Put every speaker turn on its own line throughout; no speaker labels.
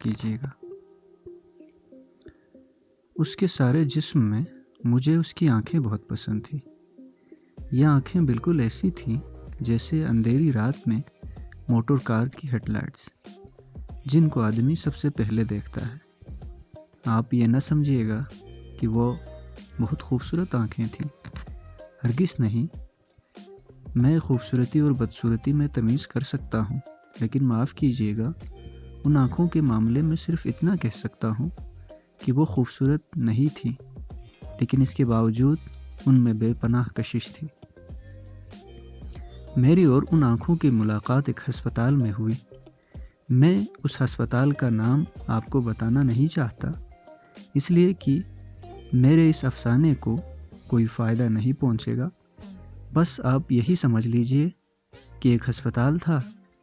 کیجیے گا۔ اس کے سارے جسم میں مجھے اس کی آنکھیں بہت پسند تھیں۔ یہ آنکھیں بالکل ایسی تھیں جیسے اندھیری رات میں موٹر کار کی ہیڈ لائٹس، جن کو آدمی سب سے پہلے دیکھتا ہے۔ آپ یہ نہ سمجھیے گا کہ وہ بہت خوبصورت آنکھیں تھیں، ہرگز نہیں۔ میں خوبصورتی اور بدصورتی میں تمیز کر سکتا ہوں، لیکن معاف کیجیے گا، ان آنکھوں کے معاملے میں صرف اتنا کہہ سکتا ہوں کہ وہ خوبصورت نہیں تھی، لیکن اس کے باوجود ان میں بے پناہ کشش تھی۔ میری اور ان آنکھوں کی ملاقات ایک ہسپتال میں ہوئی۔ میں اس ہسپتال کا نام آپ کو بتانا نہیں چاہتا، اس لیے کہ میرے اس افسانے کو کوئی فائدہ نہیں پہنچے گا۔ بس آپ یہی سمجھ لیجئے کہ ایک ہسپتال تھا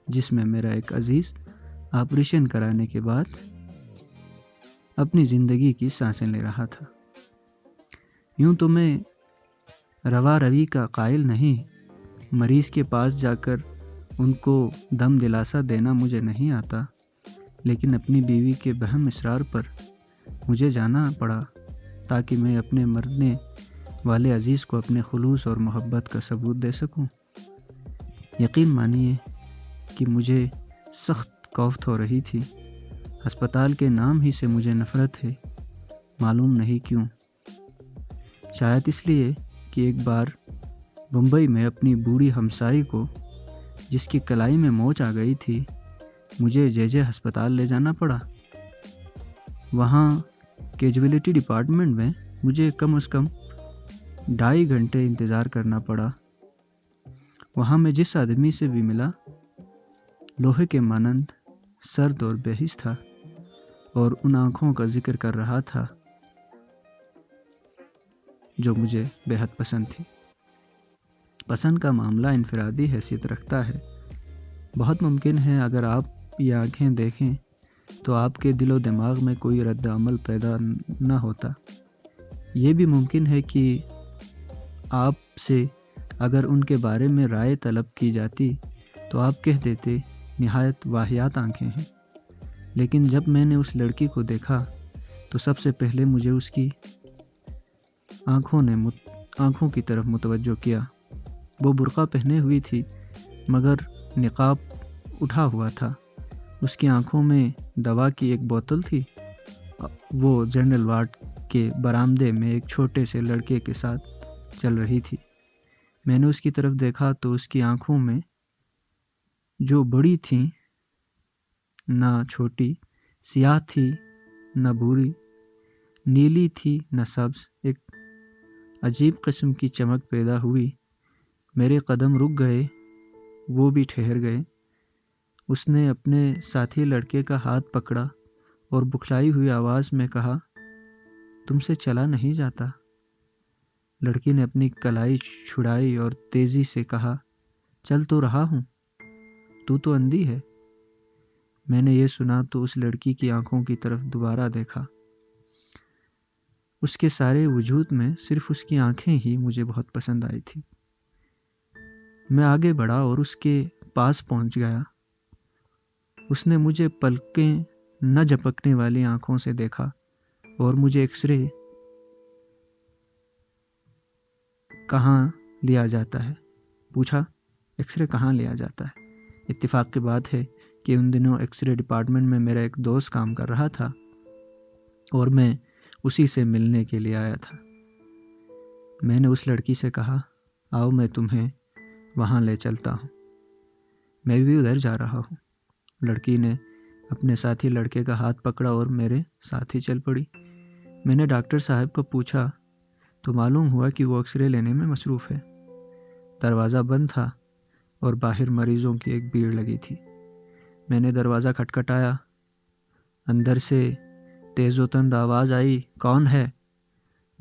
جس میں میرا ایک عزیز آپریشن کرانے کے بعد اپنی زندگی کی سانسیں لے رہا تھا۔ یوں تو میں روا روی کا قائل نہیں، مریض کے پاس جا کر ان کو دم دلاسا دینا مجھے نہیں آتا، لیکن اپنی بیوی کے بہم اصرار پر مجھے جانا پڑا تاکہ میں اپنے مرنے والے عزیز کو اپنے خلوص اور محبت کا ثبوت دے سکوں۔ یقین مانیے کہ مجھے سخت کوفت ہو رہی تھی۔ ہسپتال کے نام ہی سے مجھے نفرت ہے، معلوم نہیں کیوں۔ شاید اس لیے کہ ایک بار بمبئی میں اپنی بوڑھی ہمسائی کو، جس کی کلائی میں موچ آ گئی تھی، مجھے جے ہسپتال لے جانا پڑا۔ وہاں کیجویلٹی ڈپارٹمنٹ میں مجھے کم از کم 2.5 گھنٹے انتظار کرنا پڑا۔ وہاں میں جس آدمی سے بھی ملا، لوہے کے مانند سرد اور بے حس تھا اور ان آنکھوں کا ذکر کر رہا تھا جو مجھے بے حد پسند تھی۔ پسند کا معاملہ انفرادی حیثیت رکھتا ہے۔ بہت ممکن ہے اگر آپ یہ آنکھیں دیکھیں تو آپ کے دل و دماغ میں کوئی رد عمل پیدا نہ ہوتا۔ یہ بھی ممکن ہے کہ آپ سے اگر ان کے بارے میں رائے طلب کی جاتی تو آپ کہہ دیتے نہایت واہیات آنکھیں ہیں۔ لیکن جب میں نے اس لڑکی کو دیکھا تو سب سے پہلے مجھے اس کی آنکھوں کی طرف متوجہ کیا۔ وہ برقع پہنے ہوئی تھی مگر نقاب اٹھا ہوا تھا۔ اس کی آنکھوں میں دوا کی ایک بوتل تھی۔ وہ جنرل وارڈ کے برآمدے میں ایک چھوٹے سے لڑکے کے ساتھ چل رہی تھی۔ میں نے اس کی طرف دیکھا تو اس کی آنکھوں میں، جو بڑی تھیں نہ چھوٹی، سیاہ تھی نہ بھوری، نیلی تھی نہ سبز، ایک عجیب قسم کی چمک پیدا ہوئی۔ میرے قدم رک گئے، وہ بھی ٹھہر گئے۔ اس نے اپنے ساتھی لڑکے کا ہاتھ پکڑا اور بکھلائی ہوئی آواز میں کہا، تم سے چلا نہیں جاتا۔ لڑکی نے اپنی کلائی چھڑائی اور تیزی سے کہا، چل تو رہا ہوں، تو اندھی ہے۔ میں نے یہ سنا تو اس لڑکی کی آنکھوں کی طرف دوبارہ دیکھا۔ اس کے سارے وجود میں صرف اس کی آنکھیں ہی مجھے بہت پسند آئی تھی۔ میں آگے بڑھا اور اس کے پاس پہنچ گیا۔ اس نے مجھے پلکیں نہ جھپکنے والی آنکھوں سے دیکھا اور مجھے ایکس رے کہاں لیا جاتا ہے پوچھا۔ ایکس رے کہاں لیا جاتا ہے؟ اتفاق کی بات ہے کہ ان دنوں ایکس رے ڈپارٹمنٹ میں میرا ایک دوست کام کر رہا تھا اور میں اسی سے ملنے کے لیے آیا تھا۔ میں نے اس لڑکی سے کہا، آؤ میں تمہیں وہاں لے چلتا ہوں، میں بھی ادھر جا رہا ہوں۔ لڑکی نے اپنے ساتھی لڑکے کا ہاتھ پکڑا اور میرے ساتھ ہی چل پڑی۔ میں نے ڈاکٹر صاحب کو پوچھا تو معلوم ہوا کہ وہ ایکس رے لینے میں مصروف ہے۔ دروازہ بند تھا اور باہر مریضوں کی ایک بھیڑ لگی تھی۔ میں نے دروازہ کھٹکھٹایا۔ اندر سے تیز و تند آواز آئی، کون ہے؟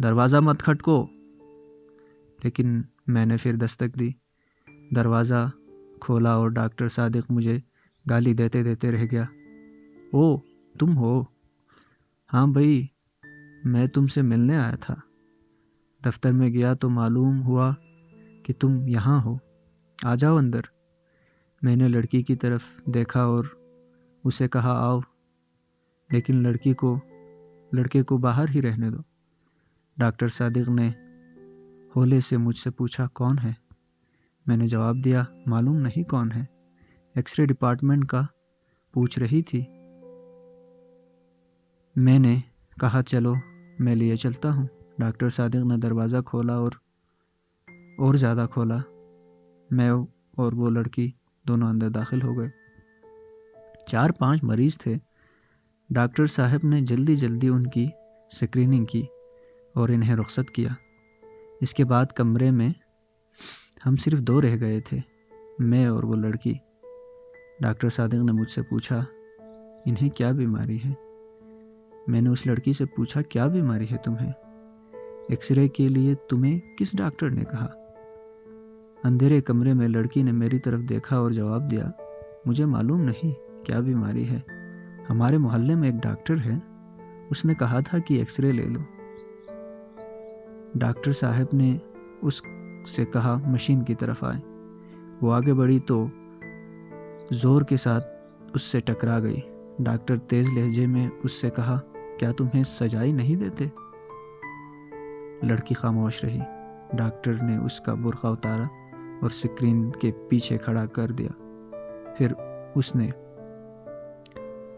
دروازہ مت کھٹکو۔ لیکن میں نے پھر دستک دی۔ دروازہ کھولا اور ڈاکٹر صادق مجھے گالی دیتے دیتے رہ گیا۔ او تم ہو؟ ہاں بھائی، میں تم سے ملنے آیا تھا۔ دفتر میں گیا تو معلوم ہوا کہ تم یہاں ہو، آ جاؤ اندر۔ میں نے لڑکی کی طرف دیکھا اور اسے کہا، آؤ۔ لیکن لڑکے کو باہر ہی رہنے دو۔ ڈاکٹر صادق نے ہولے سے مجھ سے پوچھا کون ہے؟ میں نے جواب دیا معلوم نہیں کون ہے، ایکس رے ڈپارٹمنٹ کا پوچھ رہی تھی۔ میں نے کہا چلو میں لیے چلتا ہوں۔ ڈاکٹر صادق نے دروازہ کھولا اور زیادہ کھولا۔ میں اور وہ لڑکی دونوں اندر داخل ہو گئے۔ 4-5 مریض تھے۔ ڈاکٹر صاحب نے جلدی ان کی سکریننگ کی اور انہیں رخصت کیا۔ اس کے بعد کمرے میں ہم صرف 2 رہ گئے تھے، میں اور وہ لڑکی۔ ڈاکٹر صادق نے مجھ سے پوچھا انہیں کیا بیماری ہے؟ میں نے اس لڑکی سے پوچھا کیا بیماری ہے تمہیں؟ ایکس رے کے لیے تمہیں کس ڈاکٹر نے کہا؟ اندھیرے کمرے میں لڑکی نے میری طرف دیکھا اور جواب دیا مجھے معلوم نہیں کیا بیماری ہے، ہمارے محلے میں ایک ڈاکٹر ہے، اس نے کہا تھا کہ ایکس رے لے لو۔ ڈاکٹر صاحب نے اس سے کہا مشین کی طرف آئے۔ وہ آگے بڑھی تو زور کے ساتھ اس سے ٹکرا گئی۔ ڈاکٹر تیز لہجے میں اس سے کہا کیا تمہیں سجائی نہیں دیتے؟ لڑکی خاموش رہی۔ ڈاکٹر نے اس کا برقع اتارا اور سکرین کے پیچھے کھڑا کر دیا۔ پھر اس نے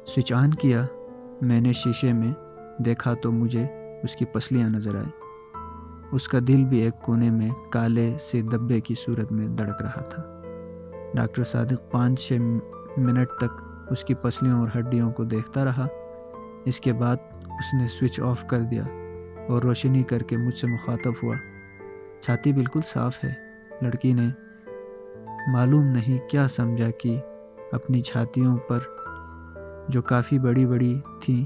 سوئچ آن کیا۔ میں نے شیشے میں دیکھا تو مجھے اس کی پسلیاں نظر آئی۔ اس کا دل بھی ایک کونے میں کالے سے دبے کی صورت میں دھڑک رہا تھا۔ ڈاکٹر صادق 5-6 منٹ تک اس کی پسلیوں اور ہڈیوں کو دیکھتا رہا۔ اس کے بعد اس نے سوئچ آف کر دیا اور روشنی کر کے مجھ سے مخاطب ہوا چھاتی بالکل صاف ہے۔ لڑکی نے معلوم نہیں کیا سمجھا کہ اپنی چھاتیوں پر جو کافی بڑی تھیں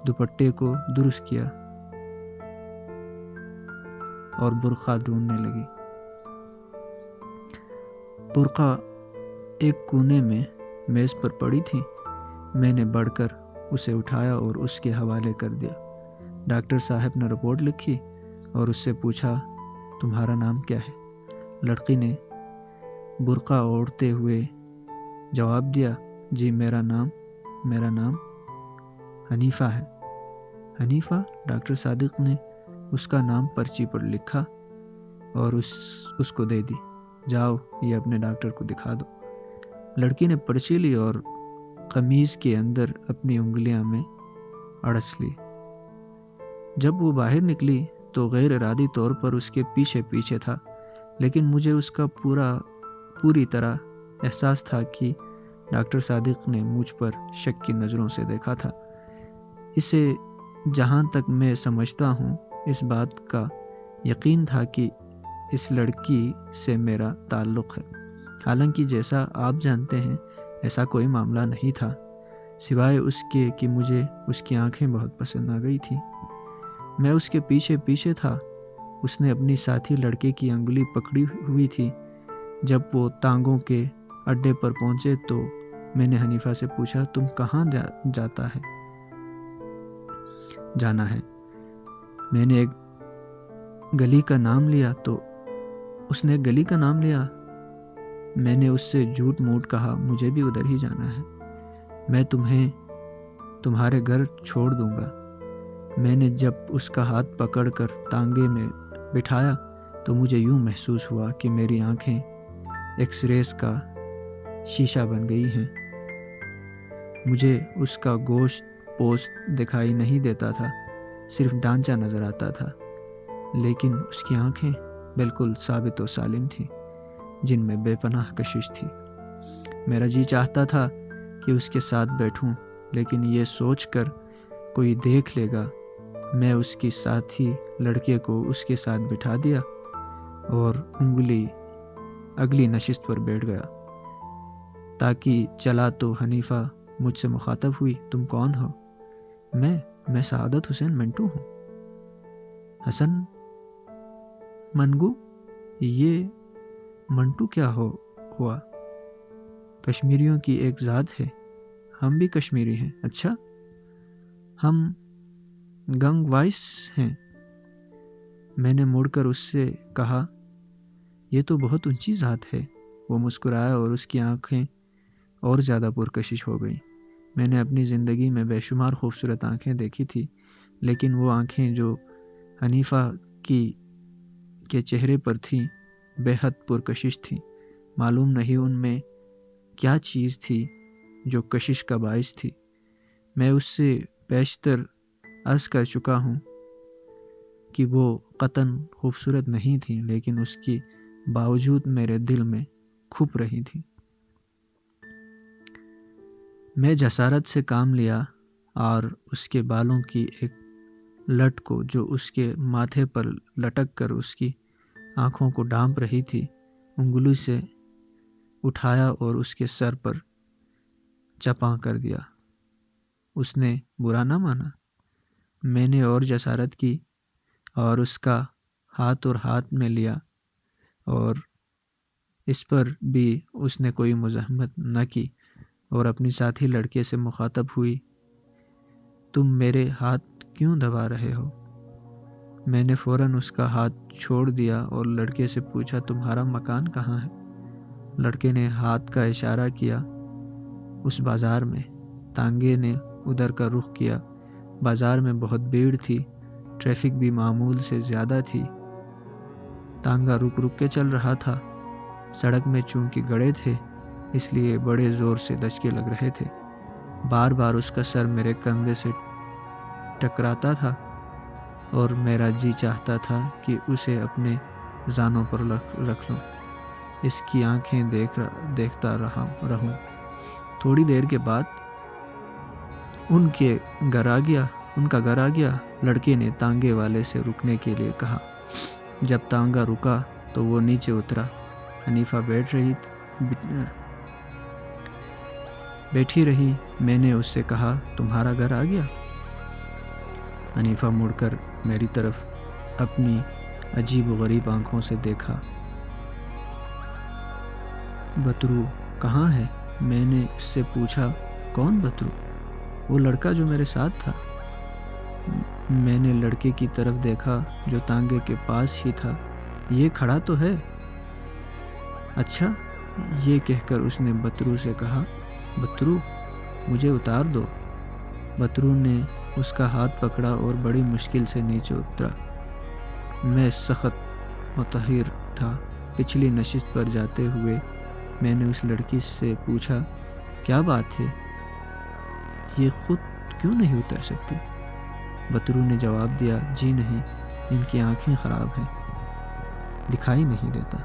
دوپٹے کو درست کیا اور برقع ڈھونڈنے لگی۔ برقع ایک کونے میں میز پر پڑی تھی۔ میں نے بڑھ کر اسے اٹھایا اور اس کے حوالے کر دیا۔ ڈاکٹر صاحب نے رپورٹ لکھی اور اس سے پوچھا تمہارا نام کیا ہے؟ لڑکی نے برقع اوڑھتے ہوئے جواب دیا جی میرا نام حنیفہ ہے۔ حنیفہ؟ ڈاکٹر صادق نے اس کا نام پرچی پر لکھا اور اس کو دے دی۔ جاؤ یہ اپنے ڈاکٹر کو دکھا دو۔ لڑکی نے پرچی لی اور قمیض کے اندر اپنی انگلیاں میں اڑس لی۔ جب وہ باہر نکلی تو غیر ارادی طور پر اس کے پیچھے تھا، لیکن مجھے اس کا پوری طرح احساس تھا کہ ڈاکٹر صادق نے مجھ پر شک کی نظروں سے دیکھا تھا۔ اسے جہاں تک میں سمجھتا ہوں اس بات کا یقین تھا کہ اس لڑکی سے میرا تعلق ہے، حالانکہ جیسا آپ جانتے ہیں ایسا کوئی معاملہ نہیں تھا، سوائے اس کے کہ مجھے اس کی آنکھیں بہت پسند آ گئی تھی۔ میں اس کے پیچھے تھا۔ اس نے اپنی ساتھی لڑکے کی انگلی پکڑی ہوئی تھی۔ جب وہ تانگوں کے اڈے پر پہنچے تو میں نے حنیفہ سے پوچھا تم کہاں جانا ہے؟ میں نے ایک گلی کا نام لیا تو اس نے گلی کا نام لیا۔ میں نے اس سے جھوٹ موٹ کہا مجھے بھی ادھر ہی جانا ہے، میں تمہیں تمہارے گھر چھوڑ دوں گا۔ میں نے جب اس کا ہاتھ پکڑ کر تانگے میں بٹھایا تو مجھے یوں محسوس ہوا کہ میری آنکھیں ایکس ریز کا شیشہ بن گئی ہیں۔ مجھے اس کا گوشت پوست دکھائی نہیں دیتا تھا، صرف ڈھانچہ نظر آتا تھا، لیکن اس کی آنکھیں بالکل ثابت و سالم تھیں جن میں بے پناہ کشش تھی۔ میرا جی چاہتا تھا کہ اس کے ساتھ بیٹھوں، لیکن یہ سوچ کر کوئی دیکھ لے گا، میں اس کی ساتھی لڑکے کو اس کے ساتھ بٹھا دیا اور اگلی نشست پر بیٹھ گیا تاکہ چلا تو حنیفہ مجھ سے مخاطب ہوئی تم کون ہو؟ میں سعادت حسین منٹو ہوں۔ حسن منگو؟ یہ منٹو کیا ہوا؟ کشمیریوں کی ایک ذات ہے، ہم بھی کشمیری ہیں۔ اچھا، ہم گنگ وائس ہیں؟ میں نے مڑ کر اس سے کہا یہ تو بہت اونچی ذات ہے۔ وہ مسکرایا اور اس کی آنکھیں اور زیادہ پرکشش ہو گئیں۔ میں نے اپنی زندگی میں بے شمار خوبصورت آنکھیں دیکھی تھی، لیکن وہ آنکھیں جو حنیفہ کے چہرے پر تھیں بے حد پرکشش تھیں۔ معلوم نہیں ان میں کیا چیز تھی جو کشش کا باعث تھی۔ میں اس سے بیشتر عرض کر چکا ہوں کہ وہ قطعاً خوبصورت نہیں تھیں، لیکن اس کے باوجود میرے دل میں کھپ رہی تھیں۔ میں جسارت سے کام لیا اور اس کے بالوں کی ایک لٹ کو جو اس کے ماتھے پر لٹک کر اس کی آنکھوں کو ڈھانپ رہی تھی انگلی سے اٹھایا اور اس کے سر پر چپاں کر دیا۔ اس نے برا نہ مانا۔ میں نے اور جسارت کی اور اس کا ہاتھ میں لیا، اور اس پر بھی اس نے کوئی مزاحمت نہ کی اور اپنی ساتھی لڑکے سے مخاطب ہوئی، تم میرے ہاتھ کیوں دبا رہے ہو؟ میں نے فوراً اس کا ہاتھ چھوڑ دیا اور لڑکے سے پوچھا، تمہارا مکان کہاں ہے؟ لڑکے نے ہاتھ کا اشارہ کیا، اس بازار میں۔ تانگے نے ادھر کا رخ کیا۔ بازار میں بہت بھیڑ تھی، ٹریفک بھی معمول سے زیادہ تھی۔ تانگا رک رک کے چل رہا تھا۔ سڑک میں چونکہ گڑھے تھے اس لیے بڑے زور سے دھچکے لگ رہے تھے۔ بار بار اس کا سر میرے کندھے سے ٹکراتا تھا اور میرا جی چاہتا تھا کہ اسے اپنے زانوں پر رکھ لوں، اس کی آنکھیں دیکھتا رہوں۔ تھوڑی دیر کے بعد ان کا گھر آ گیا۔ لڑکے نے تانگے والے سے رکنے کے لیے کہا۔ جب تانگا رکا تو وہ نیچے اترا۔ حنیفہ بیٹھی رہی۔ میں نے اس سے کہا، تمہارا گھر آ گیا؟ حنیفہ مڑ کر میری طرف اپنی عجیب و غریب آنکھوں سے دیکھا۔ بترو کہاں ہے؟ میں نے اس سے پوچھا۔ کون بترو؟ وہ لڑکا جو میرے ساتھ تھا۔ میں نے لڑکے کی طرف دیکھا جو تانگے کے پاس ہی تھا۔ یہ کھڑا تو ہے۔ اچھا، یہ کہہ کر اس نے بترو سے کہا، بترو مجھے اتار دو۔ بترو نے اس کا ہاتھ پکڑا اور بڑی مشکل سے نیچے اترا۔ میں سخت متحیر تھا۔ پچھلی نشست پر جاتے ہوئے میں نے اس لڑکی سے پوچھا، کیا بات ہے؟ یہ خود کیوں نہیں اتر سکتی؟ بترو نے جواب دیا، جی نہیں، ان کی آنکھیں خراب ہیں، دکھائی نہیں دیتا۔